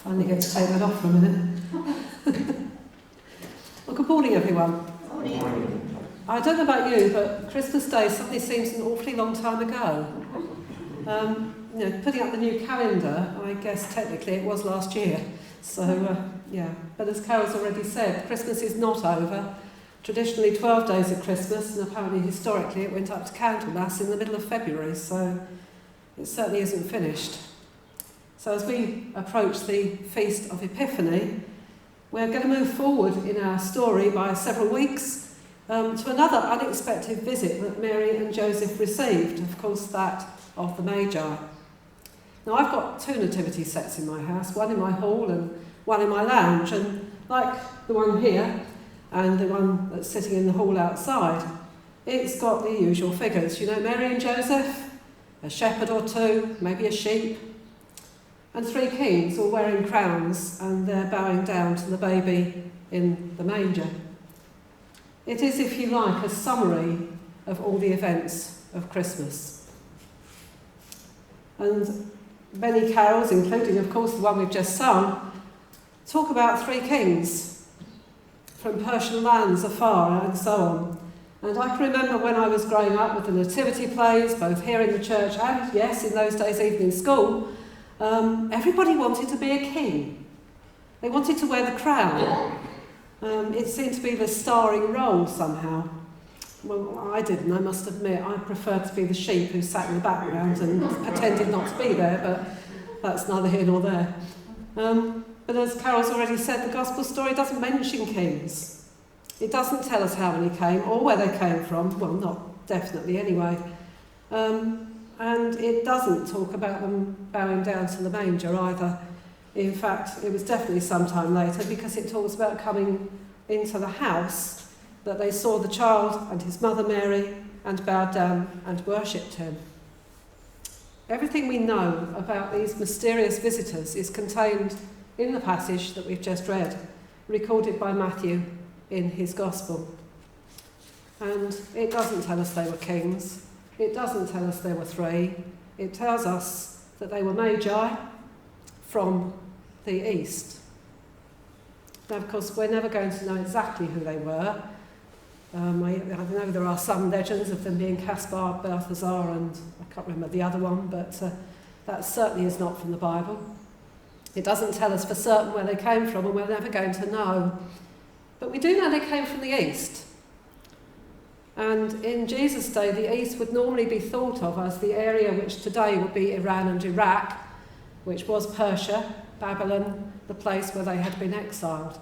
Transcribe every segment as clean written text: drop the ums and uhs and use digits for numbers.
Finally get to take that off for a minute. Well, good morning, everyone. Good morning. I don't know about you, but Christmas Day suddenly seems an awfully long time ago. Putting up the new calendar, I guess technically it was last year. So, But as Carol's already said, Christmas is not over. Traditionally 12 days of Christmas, and apparently historically it went up to Candlemas in the middle of February, so it certainly isn't finished. So as we approach the Feast of Epiphany, we're going to move forward in our story by several weeks to another unexpected visit that Mary and Joseph received, of course that of the Magi. Now I've got two nativity sets in my house, one in my hall and one in my lounge, and like the one here and the one that's sitting in the hall outside, it's got the usual figures. You know, Mary and Joseph, a shepherd or two, maybe a sheep, and three kings all wearing crowns, and they're bowing down to the baby in the manger. It is, if you like, a summary of all the events of Christmas. And many carols, including, of course, the one we've just sung, talk about three kings from Persian lands afar and so on. And I can remember when I was growing up with the nativity plays, both here in the church and, yes, in those days even in school, everybody wanted to be a king. They wanted to wear the crown. It seemed to be the starring role somehow. Well, I didn't, I must admit. I preferred to be the sheep who sat in the background and pretended not to be there, but that's neither here nor there. But as Carol's already said, the Gospel story doesn't mention kings. It doesn't tell us how many came or where they came from. Well, not definitely anyway. And it doesn't talk about them bowing down to the manger either. In fact, it was definitely sometime later, because it talks about coming into the house that they saw the child and his mother Mary and bowed down and worshipped him. Everything we know about these mysterious visitors is contained in the passage that we've just read, recorded by Matthew in his Gospel. And it doesn't tell us they were kings. It doesn't tell us there were three. It tells us that they were Magi from the east. Now, of course, we're never going to know exactly who they were. I know there are some legends of them being Caspar, Balthazar, and I can't remember the other one, but that certainly is not from the Bible. It doesn't tell us for certain where they came from, and we're never going to know. But we do know they came from the east. And in Jesus' day, the east would normally be thought of as the area which today would be Iran and Iraq, which was Persia, Babylon, the place where they had been exiled.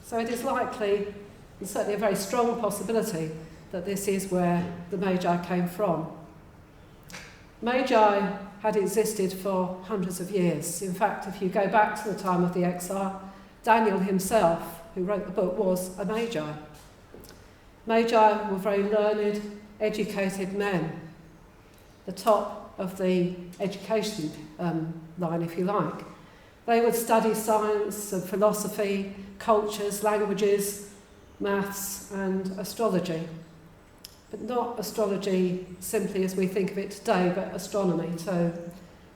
So it is likely, and certainly a very strong possibility, that this is where the Magi came from. Magi had existed for hundreds of years. In fact, if you go back to the time of the exile, Daniel himself, who wrote the book, was a Magi. Magi were very learned, educated men, the top of the education line, if you like. They would study science and philosophy, cultures, languages, maths and astrology. But not astrology simply as we think of it today, but astronomy too,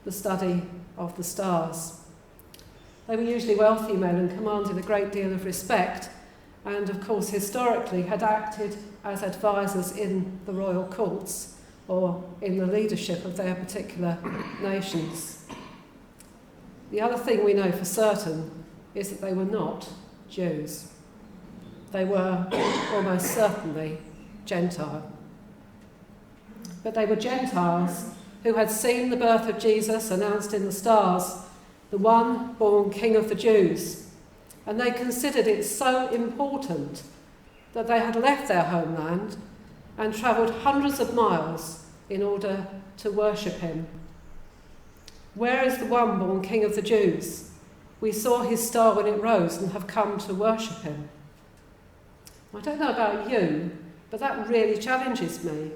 the study of the stars. They were usually wealthy men and commanded a great deal of respect, and of course historically had acted as advisors in the royal courts or in the leadership of their particular nations. The other thing we know for certain is that they were not Jews. They were almost certainly Gentile. But they were Gentiles who had seen the birth of Jesus announced in the stars, the one born King of the Jews. And they considered it so important that they had left their homeland and travelled hundreds of miles in order to worship him. Where is the one born King of the Jews? We saw his star when it rose and have come to worship him. I don't know about you, but that really challenges me.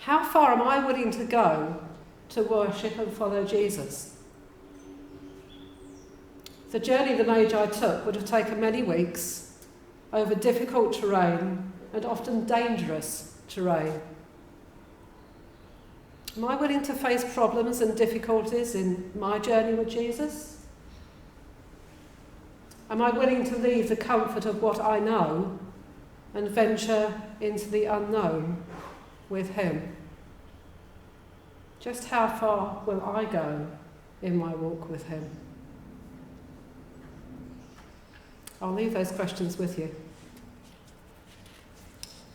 How far am I willing to go to worship and follow Jesus? The journey the Magi took would have taken many weeks, over difficult terrain and often dangerous terrain. Am I willing to face problems and difficulties in my journey with Jesus? Am I willing to leave the comfort of what I know and venture into the unknown with him? Just how far will I go in my walk with him? I'll leave those questions with you.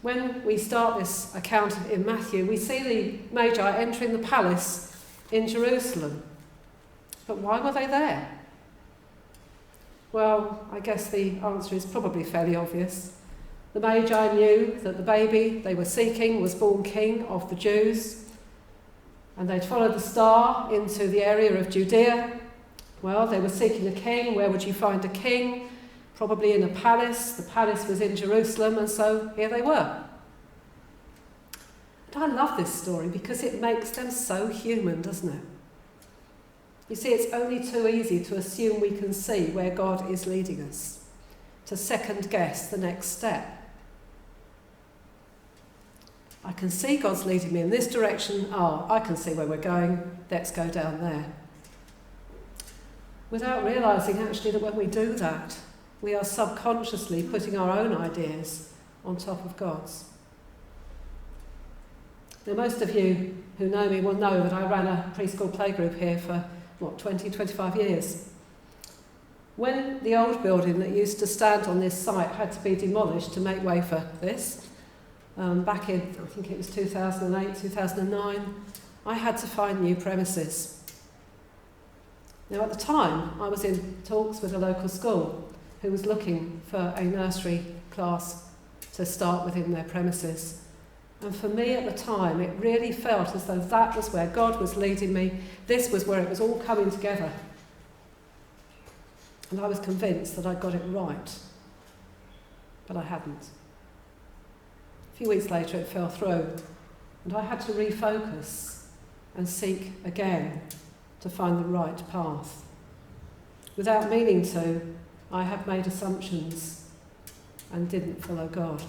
When we start this account in Matthew, we see the Magi entering the palace in Jerusalem. But why were they there? Well, I guess the answer is probably fairly obvious. The Magi knew that the baby they were seeking was born king of the Jews, and they'd followed the star into the area of Judea. Well, they were seeking a king. Where would you find a king? Probably in a palace. The palace was in Jerusalem, and so here they were. And I love this story because it makes them so human, doesn't it? You see, it's only too easy to assume we can see where God is leading us, to second guess the next step. I can see God's leading me in this direction. I can see where we're going. Let's go down there. Without realising actually that when we do that, we are subconsciously putting our own ideas on top of God's. Now, most of you who know me will know that I ran a preschool playgroup here for, 20, 25 years. When the old building that used to stand on this site had to be demolished to make way for this, back in, I think it was 2008, 2009, I had to find new premises. Now, at the time, I was in talks with a local school who was looking for a nursery class to start within their premises. And for me at the time, it really felt as though that was where God was leading me. This was where it was all coming together. And I was convinced that I got it right. But I hadn't. A few weeks later, it fell through. And I had to refocus and seek again to find the right path. Without meaning to, I had made assumptions and didn't follow God.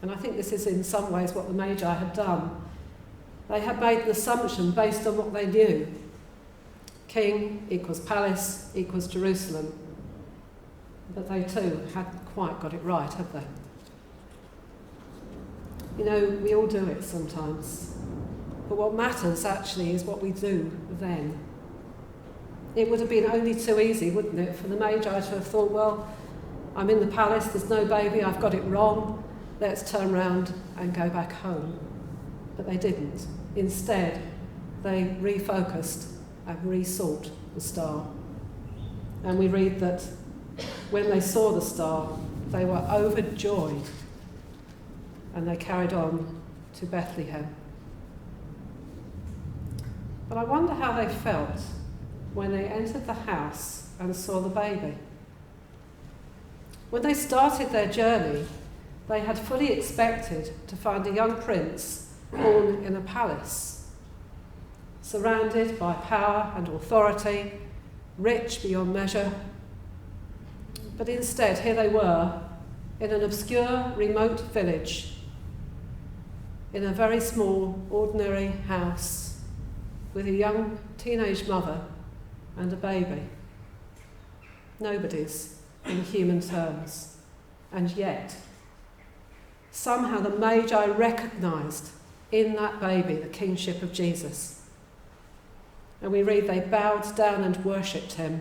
And I think this is in some ways what the Magi had done. They had made an assumption based on what they knew. King equals palace equals Jerusalem. But they too hadn't quite got it right, had they? You know, we all do it sometimes. But what matters actually is what we do then. It would have been only too easy, wouldn't it, for the Magi to have thought, well, I'm in the palace, there's no baby, I've got it wrong, let's turn round and go back home. But they didn't. Instead, they refocused and resought the star. And we read that when they saw the star, they were overjoyed and they carried on to Bethlehem. But I wonder how they felt when they entered the house and saw the baby. When they started their journey, they had fully expected to find a young prince born in a palace, surrounded by power and authority, rich beyond measure. But instead, here they were, in an obscure, remote village, in a very small, ordinary house, with a young teenage mother and a baby. Nobody's in human terms. And yet, somehow the Magi recognised in that baby the kingship of Jesus. And we read they bowed down and worshipped him.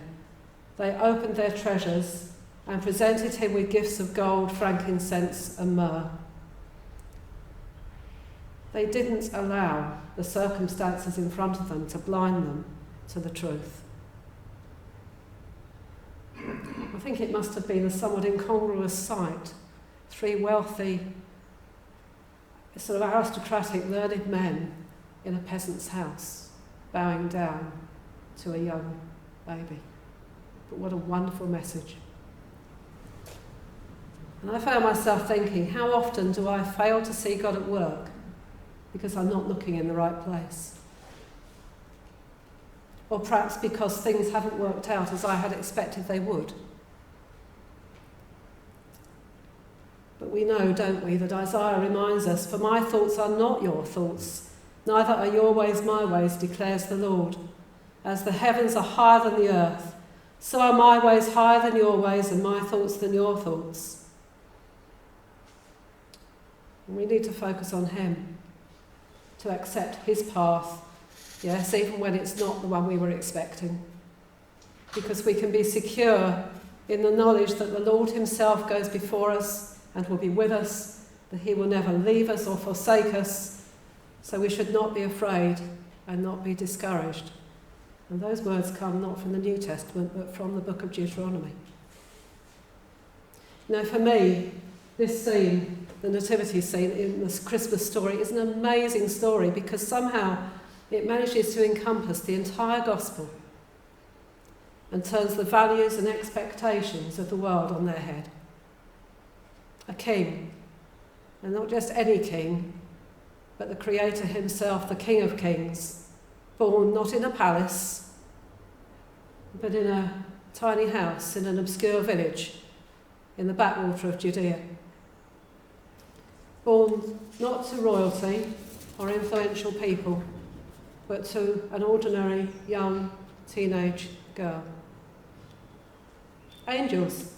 They opened their treasures and presented him with gifts of gold, frankincense and myrrh. They didn't allow the circumstances in front of them to blind them to the truth. I think it must have been a somewhat incongruous sight. Three wealthy, sort of aristocratic, learned men in a peasant's house, bowing down to a young baby. But what a wonderful message. And I found myself thinking, how often do I fail to see God at work because I'm not looking in the right place? Or perhaps because things haven't worked out as I had expected they would. But we know, don't we, that Isaiah reminds us, "For my thoughts are not your thoughts, neither are your ways my ways, declares the Lord. As the heavens are higher than the earth, So are my ways higher than your ways and my thoughts than your thoughts. And we need to focus on him, to accept his path, yes, even when it's not the one we were expecting. Because we can be secure in the knowledge that the Lord himself goes before us and will be with us, that he will never leave us or forsake us. So we should not be afraid and not be discouraged. And those words come not from the New Testament, but from the book of Deuteronomy. Now, for me, this scene, the nativity scene in this Christmas story, is an amazing story because somehow it manages to encompass the entire gospel and turns the values and expectations of the world on their head. A king, and not just any king, but the Creator himself, the King of Kings, born not in a palace, but in a tiny house in an obscure village in the backwater of Judea. Born not to royalty or influential people, but to an ordinary young teenage girl. Angels,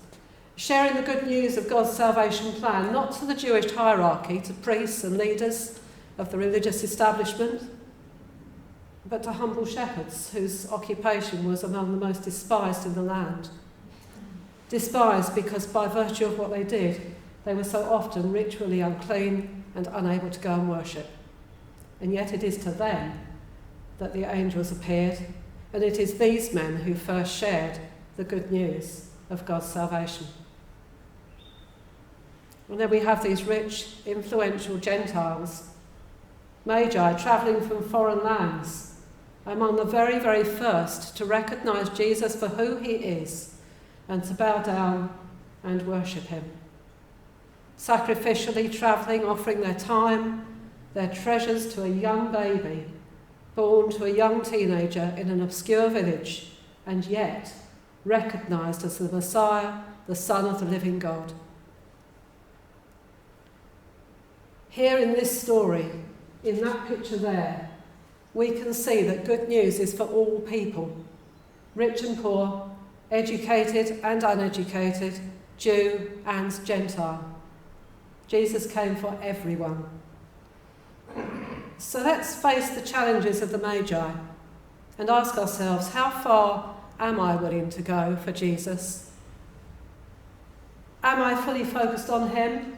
sharing the good news of God's salvation plan, not to the Jewish hierarchy, to priests and leaders of the religious establishment, but to humble shepherds whose occupation was among the most despised in the land. Despised because by virtue of what they did, they were so often ritually unclean and unable to go and worship. And yet it is to them that the angels appeared, and it is these men who first shared the good news of God's salvation. And then we have these rich, influential Gentiles, Magi travelling from foreign lands, among the very, very first to recognise Jesus for who he is and to bow down and worship him. Sacrificially travelling, offering their time, their treasures to a young baby, born to a young teenager in an obscure village, and yet recognised as the Messiah, the Son of the living God. Here in this story, in that picture there, we can see that good news is for all people, rich and poor, educated and uneducated, Jew and Gentile. Jesus came for everyone. So let's face the challenges of the Magi and ask ourselves, how far am I willing to go for Jesus? Am I fully focused on him?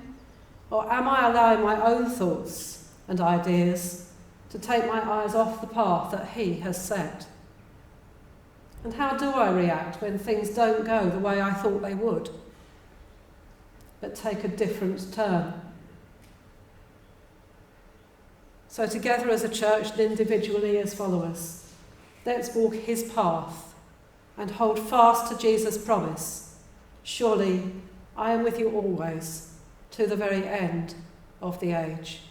Or am I allowing my own thoughts and ideas to take my eyes off the path that he has set? And how do I react when things don't go the way I thought they would, but take a different turn? So together as a church and individually as followers, let's walk his path and hold fast to Jesus' promise. Surely I am with you always, to the very end of the age.